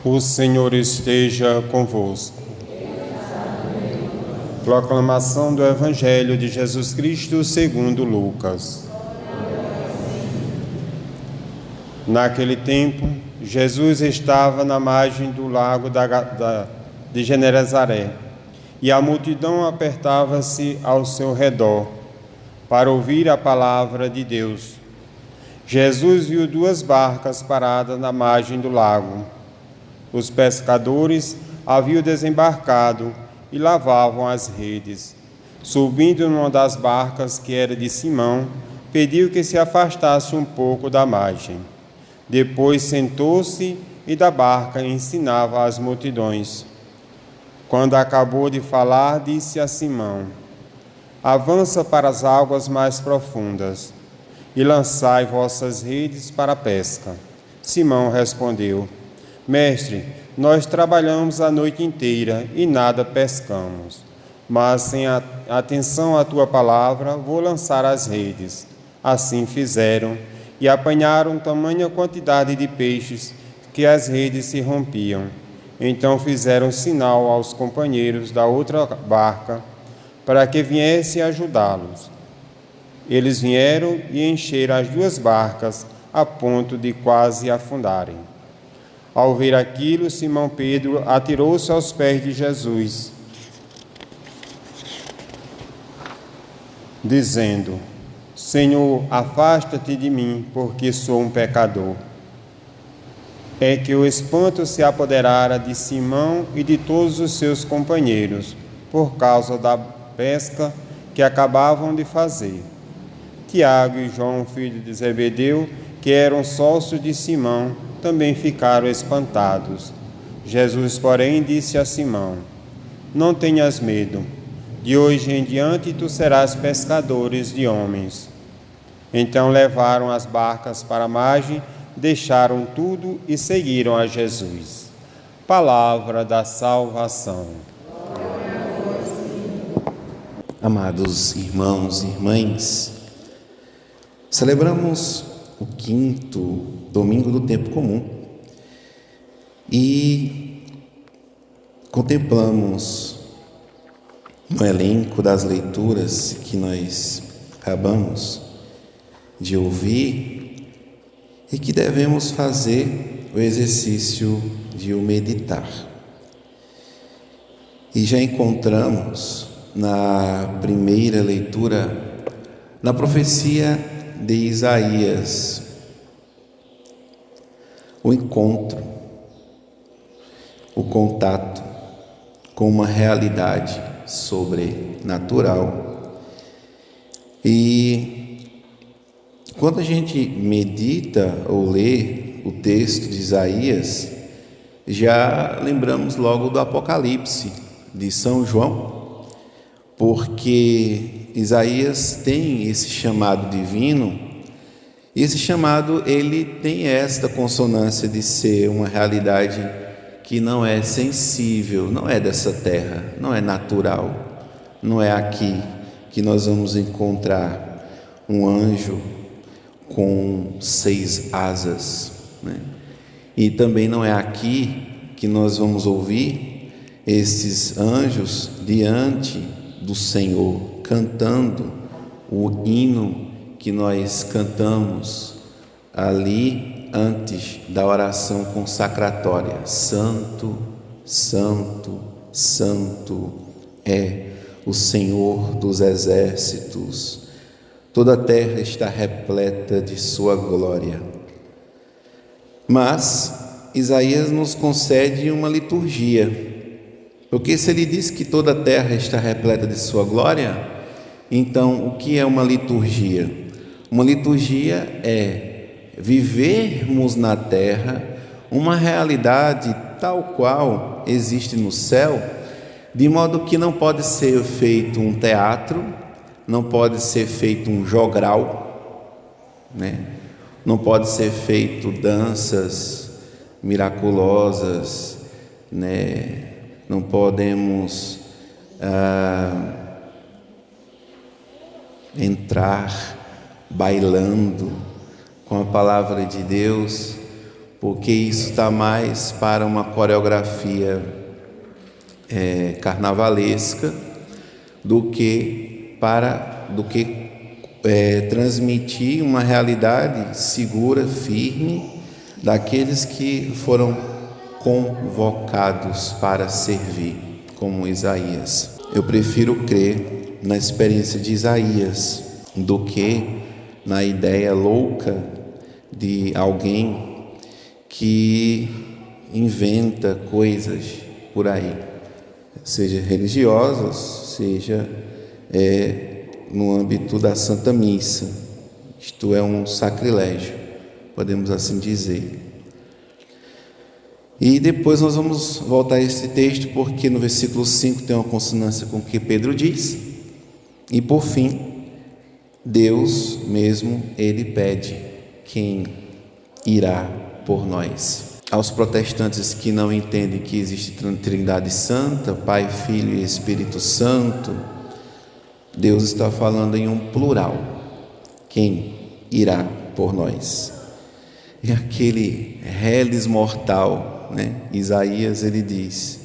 O Senhor esteja convosco. Proclamação do Evangelho de Jesus Cristo segundo Lucas. Naquele tempo, Jesus estava na margem do lago de Genezaré, e a multidão apertava-se ao seu redor para ouvir a palavra de Deus. Jesus viu 2 barcas paradas na margem do lago. Os pescadores haviam desembarcado e lavavam as redes. Subindo numa das barcas, que era de Simão, pediu que se afastasse um pouco da margem. Depois sentou-se e da barca ensinava as multidões. Quando acabou de falar, disse a Simão: avança para as águas mais profundas e lançai vossas redes para a pesca. Simão respondeu: Mestre, nós trabalhamos a noite inteira e nada pescamos, mas sem atenção à tua palavra vou lançar as redes. Assim fizeram e apanharam tamanha quantidade de peixes que as redes se rompiam. Então fizeram sinal aos companheiros da outra barca para que viessem ajudá-los. Eles vieram e encheram as 2 barcas a ponto de quase afundarem. Ao ver aquilo, Simão Pedro atirou-se aos pés de Jesus, dizendo: Senhor, afasta-te de mim, porque sou um pecador. É que o espanto se apoderara de Simão e de todos os seus companheiros, por causa da pesca que acabavam de fazer. Tiago e João, filho de Zebedeu, que eram sócios de Simão, também ficaram espantados. Jesus, porém, disse a Simão: não tenhas medo, de hoje em diante tu serás pescadores de homens. Então levaram as barcas para a margem, deixaram tudo e seguiram a Jesus. Palavra da salvação. Amados irmãos e irmãs, celebramos o 5º domingo do tempo comum e contemplamos no elenco das leituras que nós acabamos de ouvir e que devemos fazer o exercício de o meditar. E já encontramos na primeira leitura, na profecia de Isaías, o encontro, o contato com uma realidade sobrenatural. E quando a gente medita ou lê o texto de Isaías, já lembramos logo do Apocalipse de São João, porque Isaías tem esse chamado divino. E esse chamado, ele tem esta consonância de ser uma realidade que não é sensível, não é dessa terra, não é natural. Não é aqui que nós vamos encontrar um anjo com 6 asas, né? E também não é aqui que nós vamos ouvir esses anjos diante do Senhor, cantando o hino que nós cantamos ali antes da oração consacratória. Santo, Santo, Santo é o Senhor dos exércitos. Toda a terra está repleta de sua glória. Mas Isaías nos concede uma liturgia, porque se ele diz que toda a terra está repleta de sua glória, então o que é uma liturgia? Uma liturgia é vivermos na terra uma realidade tal qual existe no céu, de modo que não pode ser feito um teatro, não pode ser feito um jogral, né? Não pode ser feito danças miraculosas, né? Não podemos entrar bailando com a palavra de Deus, porque isso está mais para uma coreografia carnavalesca do que transmitir uma realidade segura, firme, daqueles que foram convocados para servir, como Isaías. Eu prefiro crer na experiência de Isaías do que na ideia louca de alguém que inventa coisas por aí, seja religiosas, seja no âmbito da Santa Missa. Isto é um sacrilégio, podemos assim dizer. E depois nós vamos voltar a esse texto, porque no versículo 5 tem uma consonância com o que Pedro diz. E por fim, Deus mesmo, Ele pede: quem irá por nós? Aos protestantes que não entendem que existe Trindade Santa, Pai, Filho e Espírito Santo, Deus está falando em um plural: quem irá por nós? E aquele reles mortal, Isaías, ele diz: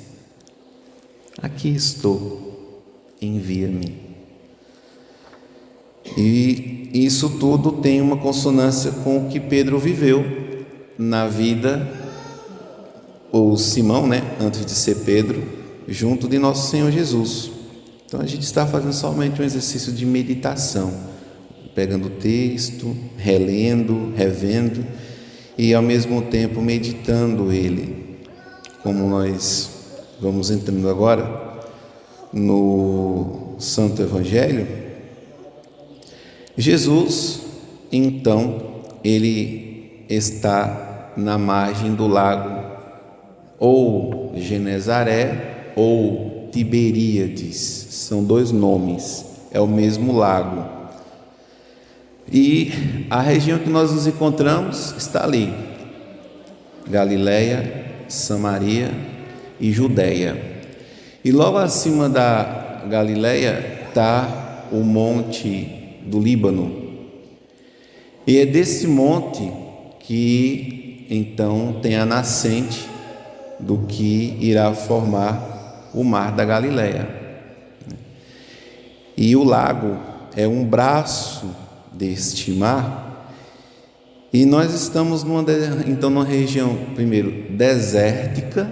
aqui estou, envia-me. E isso tudo tem uma consonância com o que Pedro viveu na vida, ou Simão, antes de ser Pedro, junto de nosso Senhor Jesus. Então a gente está fazendo somente um exercício de meditação, pegando o texto, relendo, revendo e ao mesmo tempo meditando ele, como nós vamos entrando agora no Santo Evangelho. Jesus, então, ele está na margem do lago, ou Genezaré ou Tiberíades, são dois nomes, é o mesmo lago. E a região que nós nos encontramos está ali: Galileia, Samaria e Judeia. E logo acima da Galileia está o monte do Líbano. E é desse monte que então tem a nascente do que irá formar o mar da Galileia. E o lago é um braço deste mar, e nós estamos numa região, primeiro, desértica,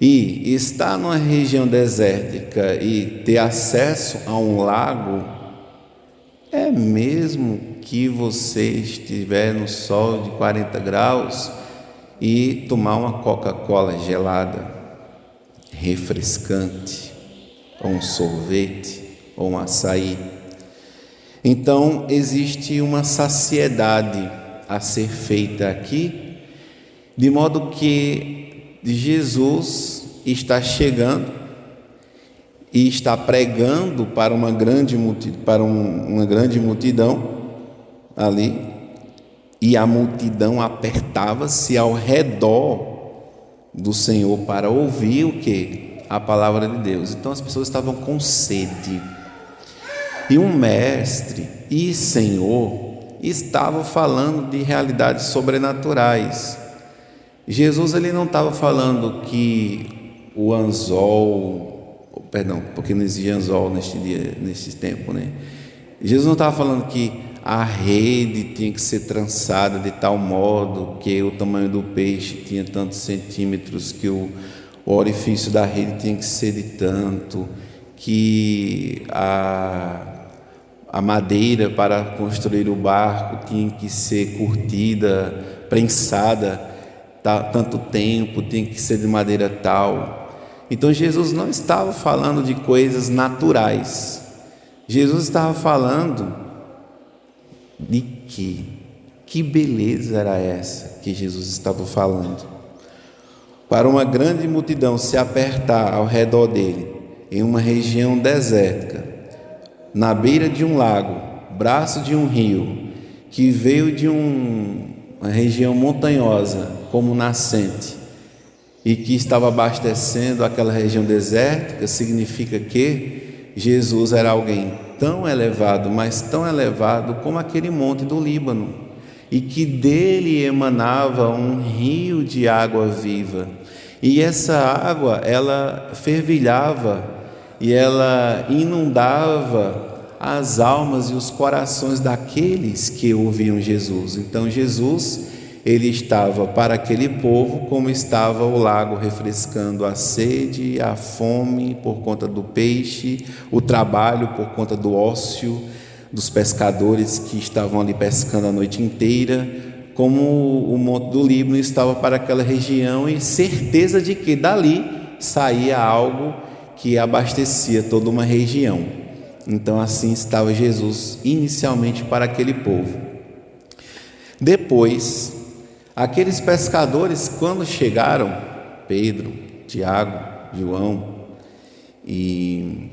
e estar numa região desértica e ter acesso a um lago é mesmo que você estiver no sol de 40 graus e tomar uma Coca-Cola gelada, refrescante, ou um sorvete, ou um açaí. Então, existe uma saciedade a ser feita aqui, de modo que Jesus está chegando e está pregando para uma grande multidão ali, e a multidão apertava-se ao redor do Senhor para ouvir o quê? A palavra de Deus. Então as pessoas estavam com sede. E um mestre e Senhor estava falando de realidades sobrenaturais. Jesus, ele não estava falando que o anzol, porque não existia anzol nesse tempo, Jesus não estava falando que a rede tinha que ser trançada de tal modo que o tamanho do peixe tinha tantos centímetros, que o orifício da rede tinha que ser de tanto, que a madeira para construir o barco tinha que ser curtida, prensada, tanto tempo, tinha que ser de madeira tal. Então Jesus não estava falando de coisas naturais. Jesus estava falando de que beleza era essa que Jesus estava falando? Para uma grande multidão se apertar ao redor dele, em uma região desértica, na beira de um lago, braço de um rio, que veio de uma região montanhosa como nascente, e que estava abastecendo aquela região desértica, significa que Jesus era alguém tão elevado, mas tão elevado como aquele monte do Líbano. e que dele emanava um rio de água viva. E essa água, ela fervilhava e ela inundava as almas e os corações daqueles que ouviam Jesus. Então Jesus, ele estava para aquele povo como estava o lago, refrescando a sede, a fome por conta do peixe, o trabalho por conta do ócio dos pescadores que estavam ali pescando a noite inteira, como o Monte do Líbano estava para aquela região, e certeza de que dali saía algo que abastecia toda uma região. Então assim estava Jesus inicialmente para aquele povo. Depois, aqueles pescadores, quando chegaram, Pedro, Tiago, João e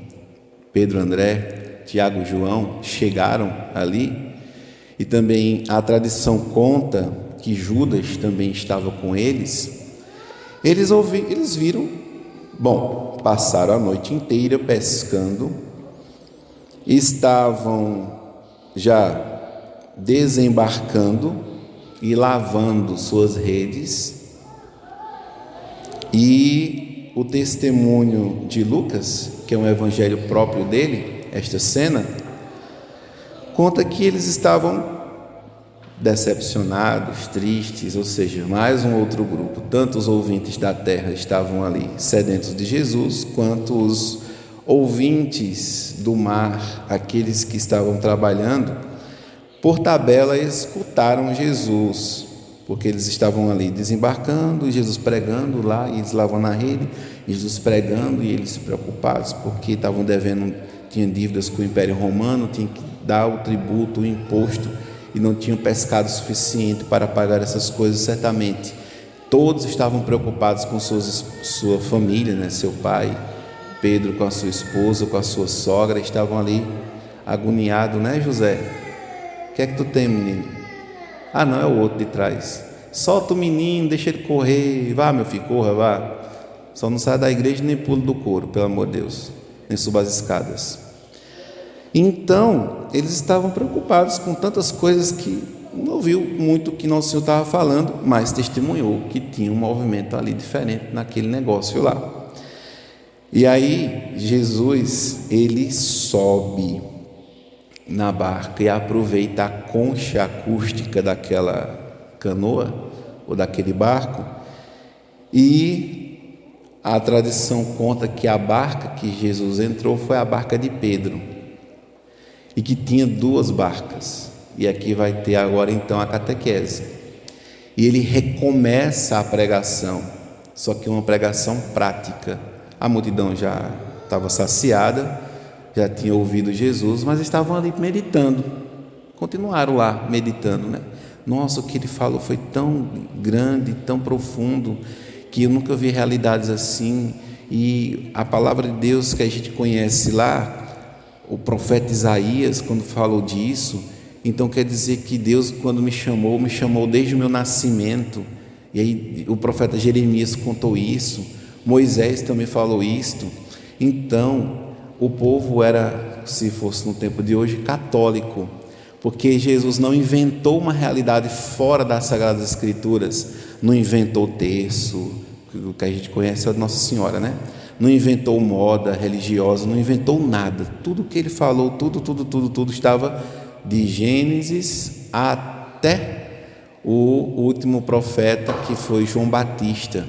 Pedro, André, Tiago e João chegaram ali, e também a tradição conta que Judas também estava com eles. Eles viram, passaram a noite inteira pescando, estavam já desembarcando e lavando suas redes, e o testemunho de Lucas, que é um evangelho próprio dele, esta cena, conta que eles estavam decepcionados, tristes, ou seja, mais um outro grupo. Tanto os ouvintes da terra estavam ali sedentos de Jesus, quanto os ouvintes do mar, aqueles que estavam trabalhando, por tabela escutaram Jesus, porque eles estavam ali desembarcando, Jesus pregando lá, e eles lavando a rede, Jesus pregando, e eles preocupados porque estavam devendo, tinham dívidas com o Império Romano, tinham que dar o tributo, o imposto, e não tinham pescado suficiente para pagar essas coisas. Certamente todos estavam preocupados com sua família, né? Seu pai, Pedro com a sua esposa, com a sua sogra, estavam ali agoniados, né, José? O que é que tu tem, menino? Ah, não, é o outro de trás. Solta o menino, deixa ele correr. Vá, meu filho, corra, vá. Só não sai da igreja nem pula do couro, pelo amor de Deus, nem suba as escadas. Então, eles estavam preocupados com tantas coisas que não ouviu muito o que nosso Senhor estava falando, mas testemunhou que tinha um movimento ali diferente naquele negócio lá. E aí, Jesus, ele sobe na barca e aproveita a concha acústica daquela canoa ou daquele barco, e a tradição conta que a barca que Jesus entrou foi a barca de Pedro, e que tinha duas barcas. E aqui vai ter agora então a catequese, e ele recomeça a pregação, só que uma pregação prática. A multidão já estava saciada, já tinha ouvido Jesus, mas estavam ali meditando, continuaram lá meditando, né? Nossa, o que ele falou foi tão grande, tão profundo, que eu nunca vi realidades assim. E a palavra de Deus que a gente conhece lá, o profeta Isaías, quando falou disso, então quer dizer que Deus, quando me chamou desde o meu nascimento. E aí o profeta Jeremias contou isso, Moisés também falou isto. Então o povo era, se fosse no tempo de hoje, católico, porque Jesus não inventou uma realidade fora das Sagradas Escrituras, não inventou terço, o que a gente conhece é a Nossa Senhora, né? Não inventou moda religiosa, não inventou nada. Tudo que ele falou, tudo estava de Gênesis até o último profeta, que foi João Batista,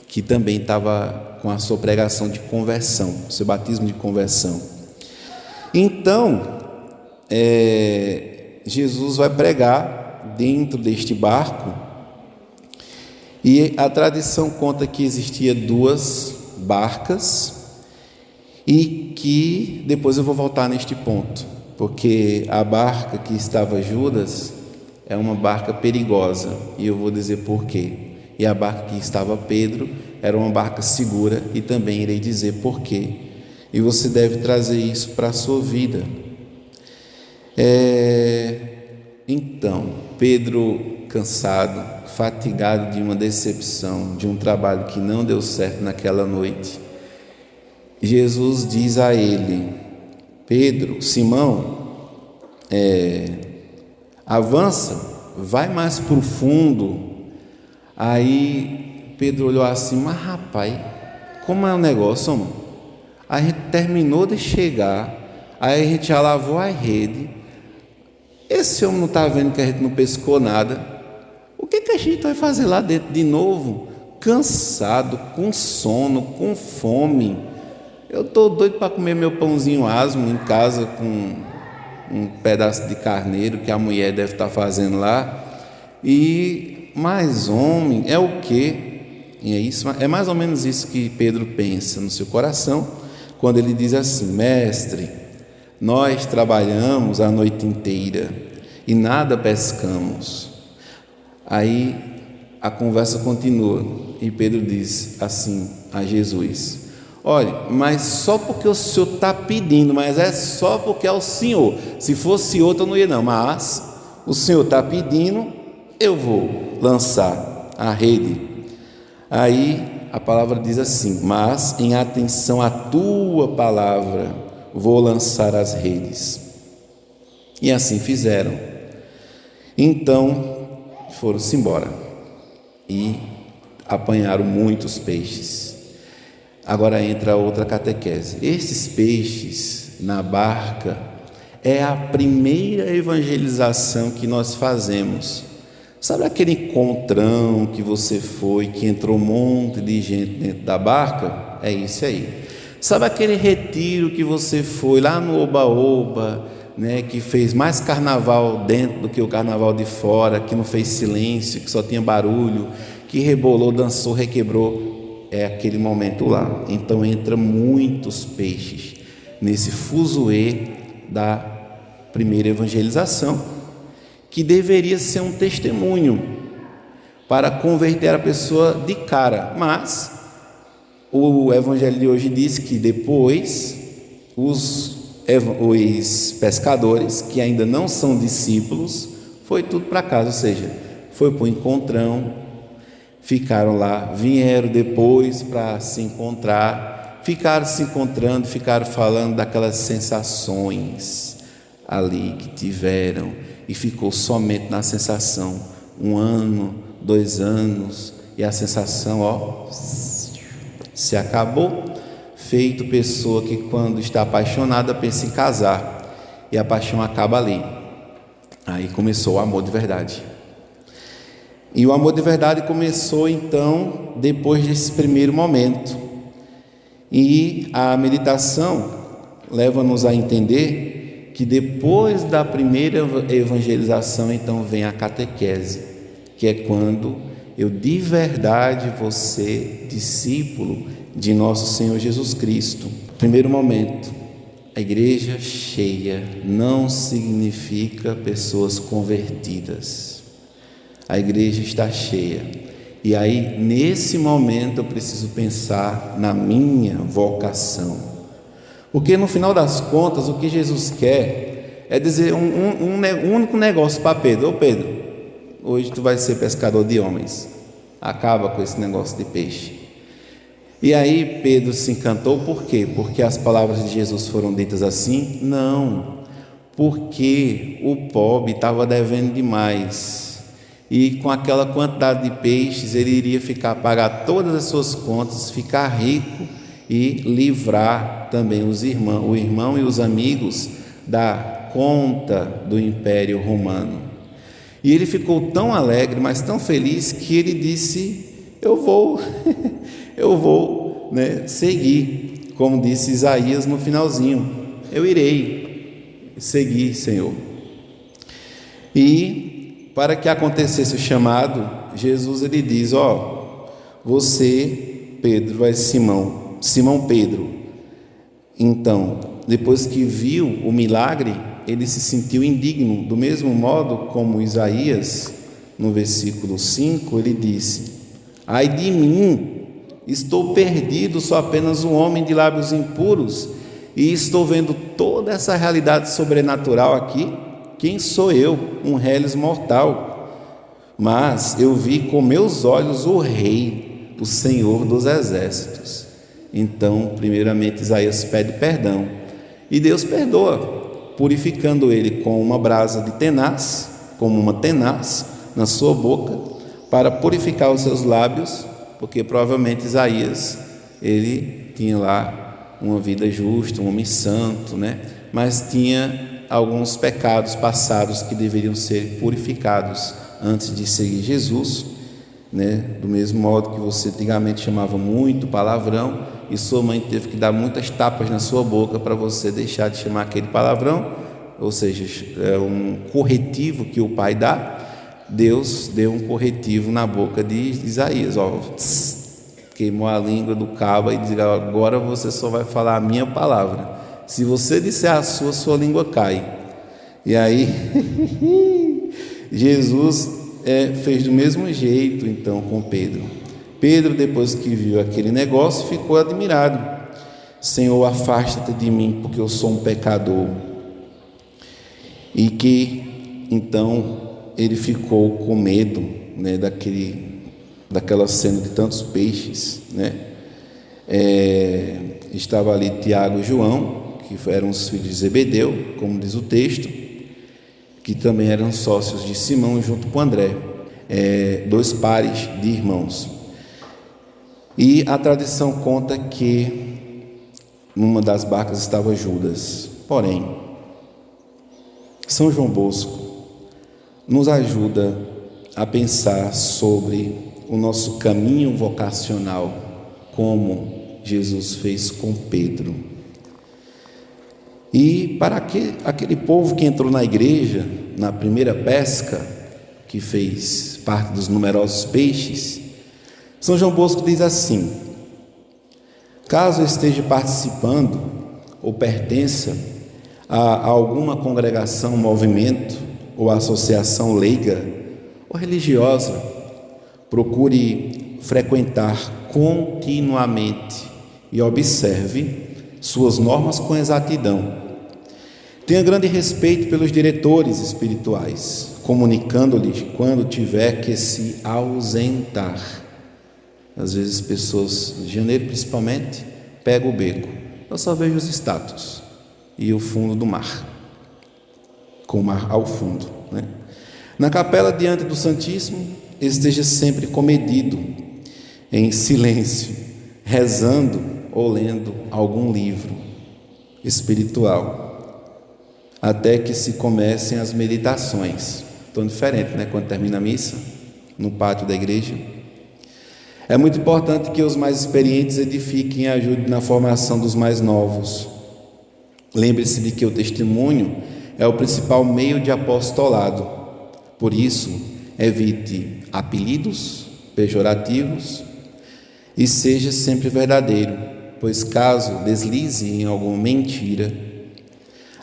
que também estava com a sua pregação de conversão, seu batismo de conversão. Então, Jesus vai pregar dentro deste barco, e a tradição conta que existia duas barcas, e que depois eu vou voltar neste ponto, porque a barca que estava Judas é uma barca perigosa, e eu vou dizer por quê. E a barca que estava Pedro era uma barca segura, e também irei dizer por quê. E você deve trazer isso para a sua vida. Então, Pedro, cansado, fatigado de uma decepção, de um trabalho que não deu certo naquela noite, Jesus diz a ele: Pedro, Simão, avança vai mais profundo. Aí Pedro olhou assim, mas rapaz, como é o negócio, homem? Aí a gente terminou de chegar, aí a gente já lavou a rede. Esse homem não está vendo que a gente não pescou nada. O que a gente vai fazer lá dentro de novo? Cansado, com sono, com fome. Eu estou doido para comer meu pãozinho asmo em casa com um pedaço de carneiro que a mulher deve estar fazendo lá. Mas homem, é o quê? E é mais ou menos isso que Pedro pensa no seu coração, quando ele diz assim: mestre, nós trabalhamos a noite inteira e nada pescamos. Aí a conversa continua e Pedro diz assim a Jesus: olha, mas só porque o Senhor está pedindo, mas é só porque é o Senhor. Se fosse outro eu não ia não, mas o Senhor está pedindo, eu vou lançar a rede. Aí a palavra diz assim: mas em atenção à tua palavra vou lançar as redes. E assim fizeram. Então foram-se embora e apanharam muitos peixes. Agora entra outra catequese. Esses peixes na barca é a primeira evangelização que nós fazemos. Sabe aquele encontrão que você foi, que entrou um monte de gente dentro da barca? É isso aí. Sabe aquele retiro que você foi lá no Oba-Oba, né, que fez mais carnaval dentro do que o carnaval de fora, que não fez silêncio, que só tinha barulho, que rebolou, dançou, requebrou? É aquele momento lá. Então entra muitos peixes nesse fuzuê da primeira evangelização, que deveria ser um testemunho para converter a pessoa de cara. Mas o evangelho de hoje diz que depois os pescadores, que ainda não são discípulos, foi tudo para casa, ou seja, foi para o encontrão, ficaram lá, vieram depois para se encontrar, ficaram se encontrando, ficaram falando daquelas sensações ali que tiveram, e ficou somente na sensação, 1 ano, 2 anos, e a sensação, se acabou. Feito pessoa que quando está apaixonada pensa em casar, e a paixão acaba ali. Aí começou o amor de verdade. E o amor de verdade começou então depois desse primeiro momento. E a meditação leva-nos a entender que depois da primeira evangelização então vem a catequese, que é quando eu de verdade vou ser discípulo de nosso Senhor Jesus Cristo. Primeiro momento, a igreja cheia não significa pessoas convertidas. A igreja está cheia. E aí, nesse momento, eu preciso pensar na minha vocação. Porque no final das contas, o que Jesus quer é dizer um único negócio para Pedro: ô Pedro, hoje tu vai ser pescador de homens. Acaba com esse negócio de peixe. E aí Pedro se encantou, por quê? Porque as palavras de Jesus foram ditas assim? Não, porque o pobre estava devendo demais, e com aquela quantidade de peixes ele iria pagar todas as suas contas, ficar rico e livrar também o irmão e os amigos da conta do Império Romano. E ele ficou tão alegre, mas tão feliz, que ele disse: eu vou seguir, como disse Isaías no finalzinho, eu irei seguir, Senhor. E para que acontecesse o chamado, Jesus ele diz: você, Pedro, vai Simão Pedro. Então, depois que viu o milagre, ele se sentiu indigno, do mesmo modo como Isaías, no versículo 5, ele disse: ai de mim, estou perdido, sou apenas um homem de lábios impuros, e estou vendo toda essa realidade sobrenatural aqui. Quem sou eu, um reles mortal? Mas eu vi com meus olhos o Rei, o Senhor dos exércitos. Então, primeiramente, Isaías pede perdão, e Deus perdoa, purificando ele com uma brasa de tenaz, como uma tenaz na sua boca para purificar os seus lábios, porque provavelmente Isaías, ele tinha lá uma vida justa, um homem santo, né? Mas tinha alguns pecados passados que deveriam ser purificados antes de seguir Jesus, né? Do mesmo modo que você antigamente chamava muito palavrão e sua mãe teve que dar muitas tapas na sua boca para você deixar de chamar aquele palavrão, ou seja, é um corretivo que o pai dá. Deus deu um corretivo na boca de Isaías, queimou a língua do cabo e disse: agora você só vai falar a minha palavra, se você disser a sua língua cai. E aí Jesus fez do mesmo jeito então com Pedro. Pedro, depois que viu aquele negócio, ficou admirado. Senhor, afasta-te de mim, porque eu sou um pecador. E que então ele ficou com medo, né, daquela cena de tantos peixes, né? Estava ali Tiago e João, que eram os filhos de Zebedeu, como diz o texto, que também eram sócios de Simão junto com André, dois pares de irmãos. E a tradição conta que numa das barcas estava Judas. Porém, São João Bosco nos ajuda a pensar sobre o nosso caminho vocacional, como Jesus fez com Pedro. E para aquele povo que entrou na igreja na primeira pesca, que fez parte dos numerosos peixes, São João Bosco diz assim: caso esteja participando ou pertença a alguma congregação, movimento ou associação leiga ou religiosa, procure frequentar continuamente e observe suas normas com exatidão. Tenha grande respeito pelos diretores espirituais, comunicando-lhes quando tiver que se ausentar. Às vezes pessoas, de janeiro principalmente, pegam o beco. Eu só vejo os status e o fundo do mar, com o mar ao fundo, né? Na capela diante do Santíssimo, esteja sempre comedido, em silêncio, rezando ou lendo algum livro espiritual, até que se comecem as meditações. Tão diferente, né? Quando termina a missa, no pátio da igreja. É muito importante que os mais experientes edifiquem e ajudem na formação dos mais novos. Lembre-se de que o testemunho é o principal meio de apostolado. Por isso, evite apelidos pejorativos e seja sempre verdadeiro, pois caso deslize em alguma mentira,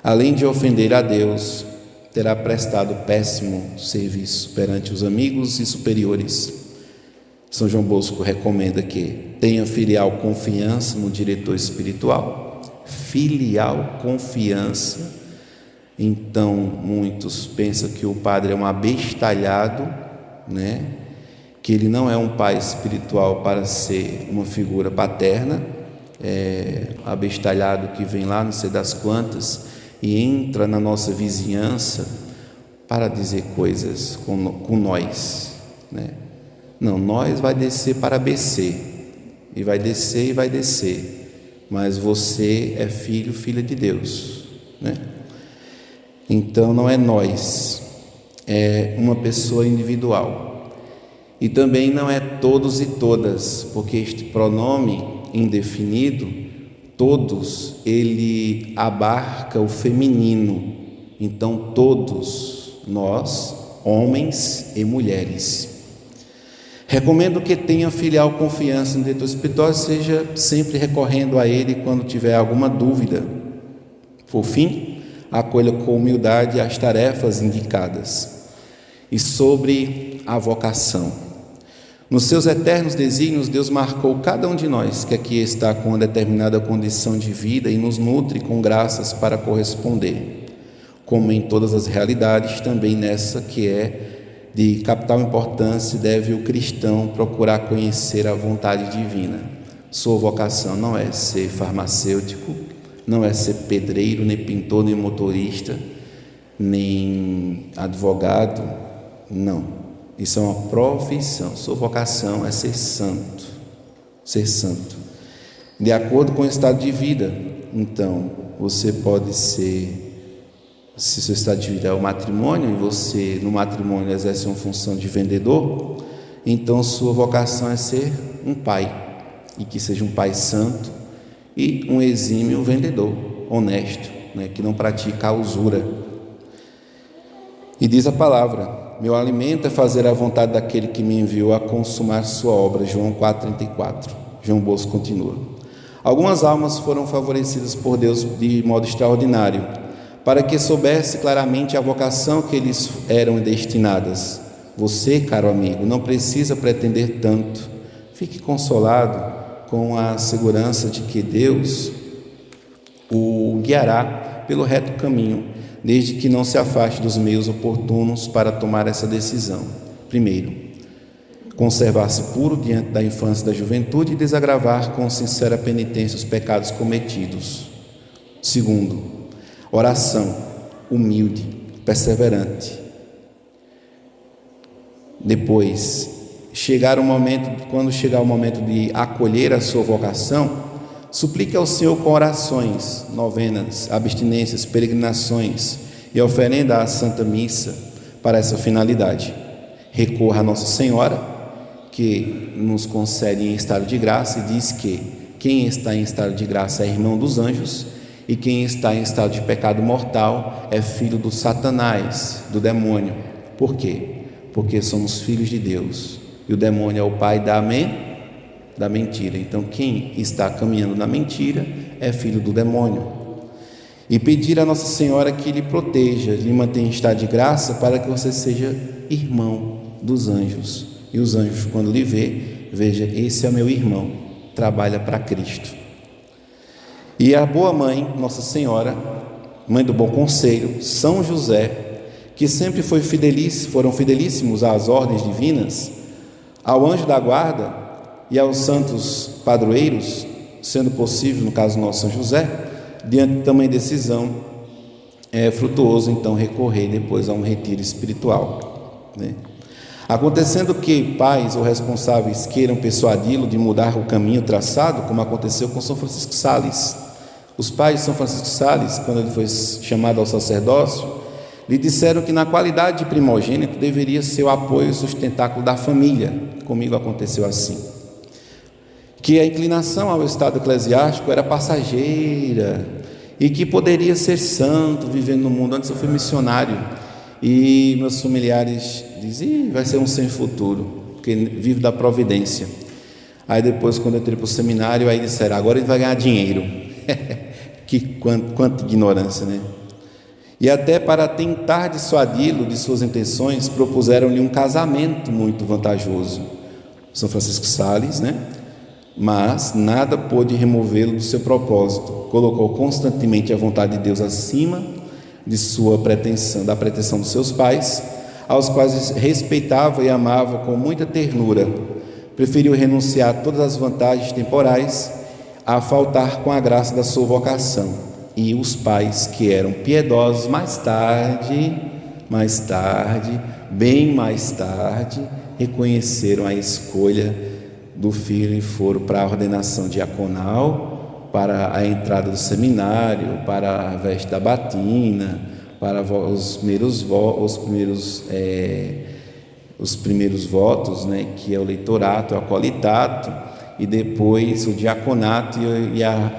além de ofender a Deus, terá prestado péssimo serviço perante os amigos e superiores. São João Bosco recomenda que tenha filial confiança no diretor espiritual. Filial confiança. Então, muitos pensam que o padre é um abestalhado, né? Que ele não é um pai espiritual para ser uma figura paterna, abestalhado que vem lá não sei das quantas e entra na nossa vizinhança para dizer coisas com nós, né? Não, nós vai descer para BC, e vai descer, mas você é filho, filha de Deus, né? Então não é nós, é uma pessoa individual. E também não é todos e todas, porque este pronome indefinido, todos, ele abarca o feminino. Então todos nós, homens e mulheres. Recomendo que tenha filial confiança no diretor espiritual, seja sempre recorrendo a ele quando tiver alguma dúvida. Por fim, acolha com humildade as tarefas indicadas. E sobre a vocação. Nos seus eternos desígnios, Deus marcou cada um de nós que aqui está com uma determinada condição de vida e nos nutre com graças para corresponder. Como em todas as realidades, também nessa que é de capital importância, deve o cristão procurar conhecer a vontade divina. Sua vocação não é ser farmacêutico, não é ser pedreiro, nem pintor, nem motorista, nem advogado, não. Isso é uma profissão. Sua vocação é ser santo. Ser santo. De acordo com o estado de vida. Então, você pode ser, se seu estado de vida é o matrimônio, e você no matrimônio exerce uma função de vendedor, então sua vocação é ser um pai. E que seja um pai santo e um exímio vendedor, honesto, que não pratica a usura. E diz a palavra: meu alimento é fazer a vontade daquele que me enviou a consumar sua obra. João 4,34. João Bosco continua: algumas almas foram favorecidas por Deus de modo extraordinário, para que soubesse claramente a vocação que eles eram destinadas. Você, caro amigo, não precisa pretender tanto. Fique consolado com a segurança de que Deus o guiará pelo reto caminho, desde que não se afaste dos meios oportunos para tomar essa decisão. Primeiro, conservar-se puro diante da infância e da juventude e desagravar com sincera penitência os pecados cometidos. Segundo, oração humilde, perseverante. Depois, quando chegar o momento de acolher a sua vocação, suplique ao Senhor com orações, novenas, abstinências, peregrinações e oferenda à Santa Missa para essa finalidade. Recorra a Nossa Senhora, que nos concede em estado de graça, e diz que quem está em estado de graça é irmão dos anjos, e quem está em estado de pecado mortal é filho do Satanás, do demônio. Por quê? Porque somos filhos de Deus. E o demônio é o pai da mentira. Então, quem está caminhando na mentira é filho do demônio. E pedir a Nossa Senhora que lhe proteja, lhe mantenha em estado de graça, para que você seja irmão dos anjos. E os anjos, quando lhe veja, esse é o meu irmão, trabalha para Cristo. E a boa mãe, Nossa Senhora, mãe do bom conselho, São José, que sempre foram fidelíssimos às ordens divinas, ao anjo da guarda e aos santos padroeiros, sendo possível, no caso nosso São José, diante de tamanha decisão, é frutuoso então recorrer depois a um retiro espiritual, Acontecendo que pais ou responsáveis queiram persuadi-lo de mudar o caminho traçado, como aconteceu com São Francisco Sales. Os pais de São Francisco Sales, quando ele foi chamado ao sacerdócio, lhe disseram que na qualidade de primogênito deveria ser o apoio e o sustentáculo da família. Comigo aconteceu assim. Que a inclinação ao estado eclesiástico era passageira e que poderia ser santo vivendo no mundo. Antes eu fui missionário e meus familiares diziam: vai ser um sem futuro, porque vive da providência. Aí depois, quando eu entrei para o seminário, aí disseram: agora ele vai ganhar dinheiro. Quanta ignorância, E até para tentar dissuadi-lo de suas intenções, propuseram-lhe um casamento muito vantajoso. São Francisco Sales, Mas nada pôde removê-lo do seu propósito. Colocou constantemente a vontade de Deus acima de sua pretensão, da pretensão dos seus pais, aos quais respeitava e amava com muita ternura. Preferiu renunciar a todas as vantagens temporais a faltar com a graça da sua vocação. E os pais, que eram piedosos, bem mais tarde, reconheceram a escolha do filho e foram para a ordenação diaconal, para a entrada do seminário, para a veste da batina, para os primeiros votos, que é o leitorato, o acolitato, e depois o diaconato e a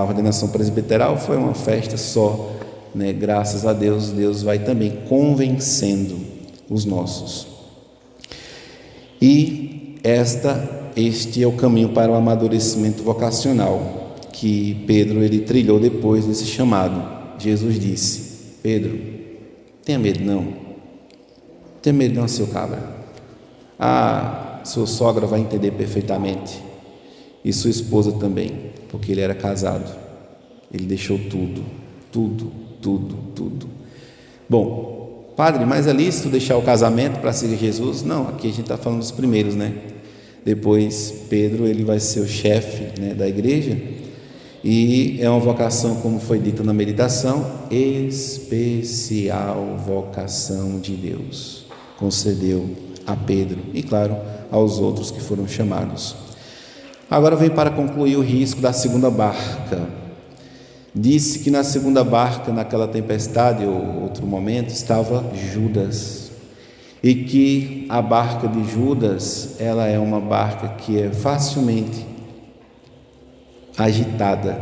ordenação presbiteral. Foi uma festa só, Graças a Deus, Deus vai também convencendo os nossos. E este é o caminho para o amadurecimento vocacional que Pedro ele trilhou depois desse chamado. Jesus disse: Pedro, tenha medo não, seu cabra. Sua sogra vai entender perfeitamente, e sua esposa também, porque ele era casado. Ele deixou tudo. Bom, padre, mas é lícito deixar o casamento para seguir Jesus? Não, aqui a gente está falando dos primeiros, Depois Pedro ele vai ser o chefe, da igreja, E é uma vocação, como foi dito na meditação, especial vocação de Deus. Concedeu a Pedro e, claro, aos outros que foram chamados. Agora vem para concluir o risco da segunda barca. Disse que na segunda barca, naquela tempestade ou outro momento, estava Judas. E que a barca de Judas, ela é uma barca que é facilmente agitada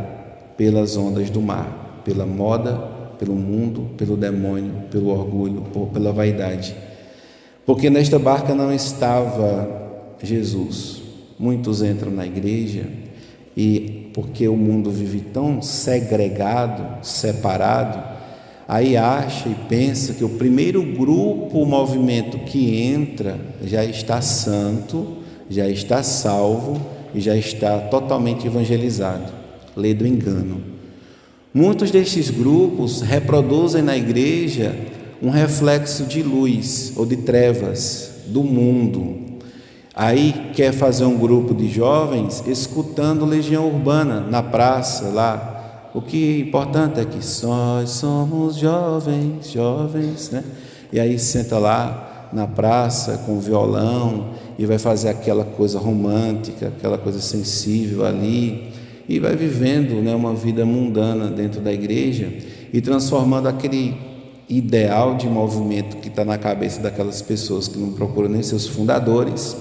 pelas ondas do mar, pela moda, pelo mundo, pelo demônio, pelo orgulho ou pela vaidade. Porque nesta barca não estava Jesus. Muitos entram na igreja e, porque o mundo vive tão segregado, separado, aí acha e pensa que o primeiro grupo, o movimento que entra, já está santo, já está salvo e já está totalmente evangelizado. Lê do engano. Muitos destes grupos reproduzem na igreja um reflexo de luz ou de trevas do mundo. Aí quer fazer um grupo de jovens escutando Legião Urbana na praça lá. O que é importante é que nós somos jovens, né? E aí senta lá na praça com violão e vai fazer aquela coisa romântica, aquela coisa sensível ali, e vai vivendo, né, uma vida mundana dentro da igreja e transformando aquele ideal de movimento que está na cabeça daquelas pessoas que não procuram nem seus fundadores.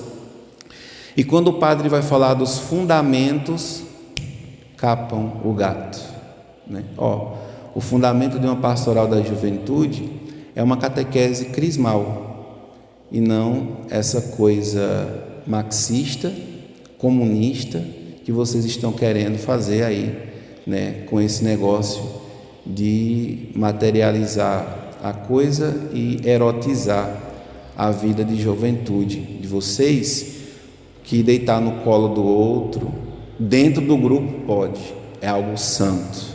E quando o padre vai falar dos fundamentos, capam o gato, né? O fundamento de uma pastoral da juventude é uma catequese crismal e não essa coisa marxista, comunista que vocês estão querendo fazer aí, né, com esse negócio de materializar a coisa e erotizar a vida de juventude de vocês, que deitar no colo do outro, dentro do grupo pode, é algo santo,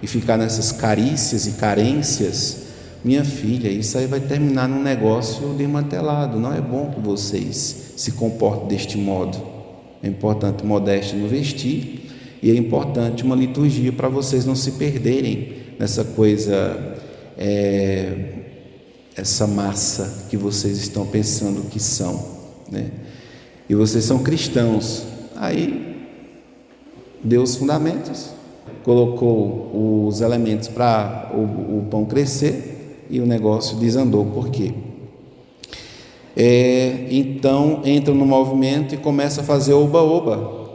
e ficar nessas carícias e carências, minha filha, isso aí vai terminar num negócio desmantelado. Não é bom que vocês se comportem deste modo. É importante modéstia no vestir, e é importante uma liturgia para vocês não se perderem nessa coisa, essa massa que vocês estão pensando que são, né? E vocês são cristãos. Aí deu os fundamentos, colocou os elementos para o pão crescer e o negócio desandou. Por quê? Então entram no movimento e começam a fazer oba-oba,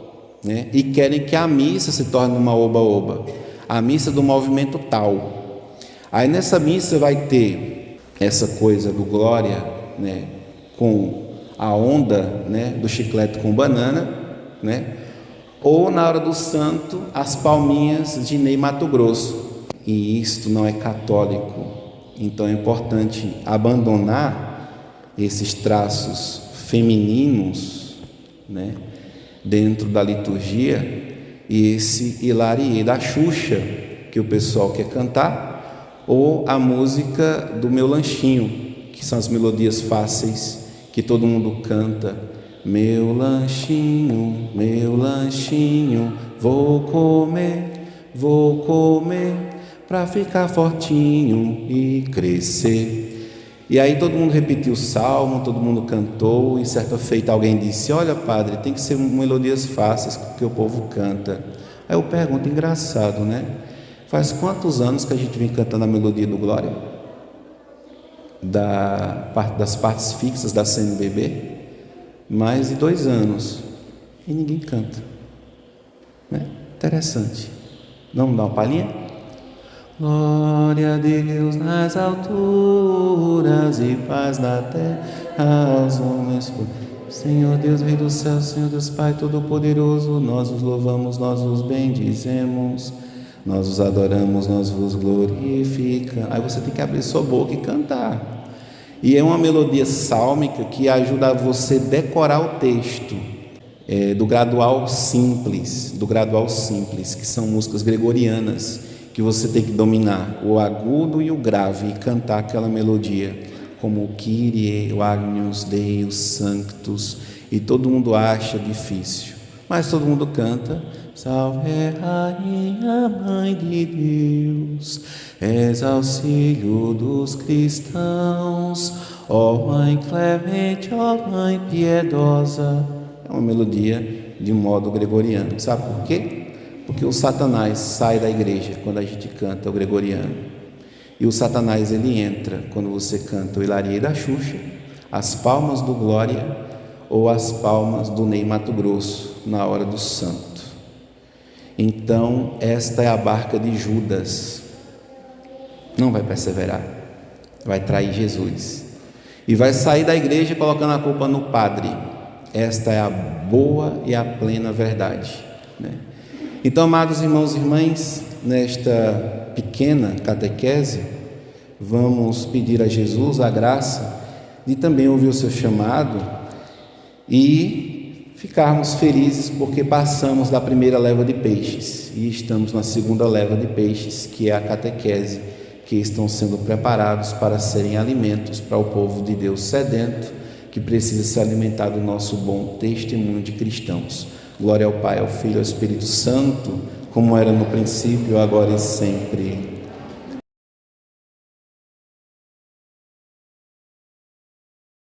né? E querem que a missa se torne uma oba-oba, a missa do movimento tal. Aí nessa missa vai ter essa coisa do glória, né, com a onda, né, do chiclete com banana, né? Ou na hora do santo as palminhas de Ney Mato Grosso. E isto não é católico. Então é importante abandonar esses traços femininos, né, dentro da liturgia, e esse hilarie da Xuxa que o pessoal quer cantar, ou a música do Meu Lanchinho, que são as melodias fáceis que todo mundo canta. Meu lanchinho, vou comer para ficar fortinho e crescer. E aí todo mundo repetiu o salmo, todo mundo cantou, e certa feita alguém disse: olha, padre, tem que ser melodias fáceis que o povo canta. Aí eu pergunto, engraçado, né? Faz quantos anos que a gente vem cantando a melodia do Glória? Das partes fixas da CNBB? Mais de 2 anos. E ninguém canta, né? Interessante. Vamos dar uma palhinha? Glória a Deus nas alturas e paz na terra aos homens. Senhor Deus, Rei do céu, Senhor Deus Pai Todo-Poderoso, nós os louvamos, nós os bendizemos, nós os adoramos, nós vos glorificamos. Aí você tem que abrir sua boca e cantar. E é uma melodia sálmica que ajuda você a decorar o texto, do gradual simples, que são músicas gregorianas, que você tem que dominar o agudo e o grave e cantar aquela melodia, como o Kyrie, o Agnus Deus Sanctus, e todo mundo acha difícil. Mas todo mundo canta: Salve Rainha, Mãe de Deus, és auxílio dos cristãos, ó Mãe clemente, ó Mãe piedosa. É uma melodia de modo gregoriano. Sabe por quê? Porque o Satanás sai da igreja quando a gente canta o gregoriano. E o Satanás, ele entra quando você canta o Hilarie da Xuxa, as palmas do Glória ou as palmas do Ney Matogrosso na hora do santo. Então, esta é a barca de Judas. Não vai perseverar, vai trair Jesus e vai sair da igreja colocando a culpa no padre. Esta é a boa e a plena verdade, né? Então, amados irmãos e irmãs, nesta pequena catequese, vamos pedir a Jesus a graça de também ouvir o seu chamado e ficarmos felizes porque passamos da primeira leva de peixes e estamos na segunda leva de peixes, que é a catequese, que estão sendo preparados para serem alimentos para o povo de Deus sedento, que precisa se alimentar do nosso bom testemunho de cristãos. Glória ao Pai, ao Filho e ao Espírito Santo, como era no princípio, agora e sempre.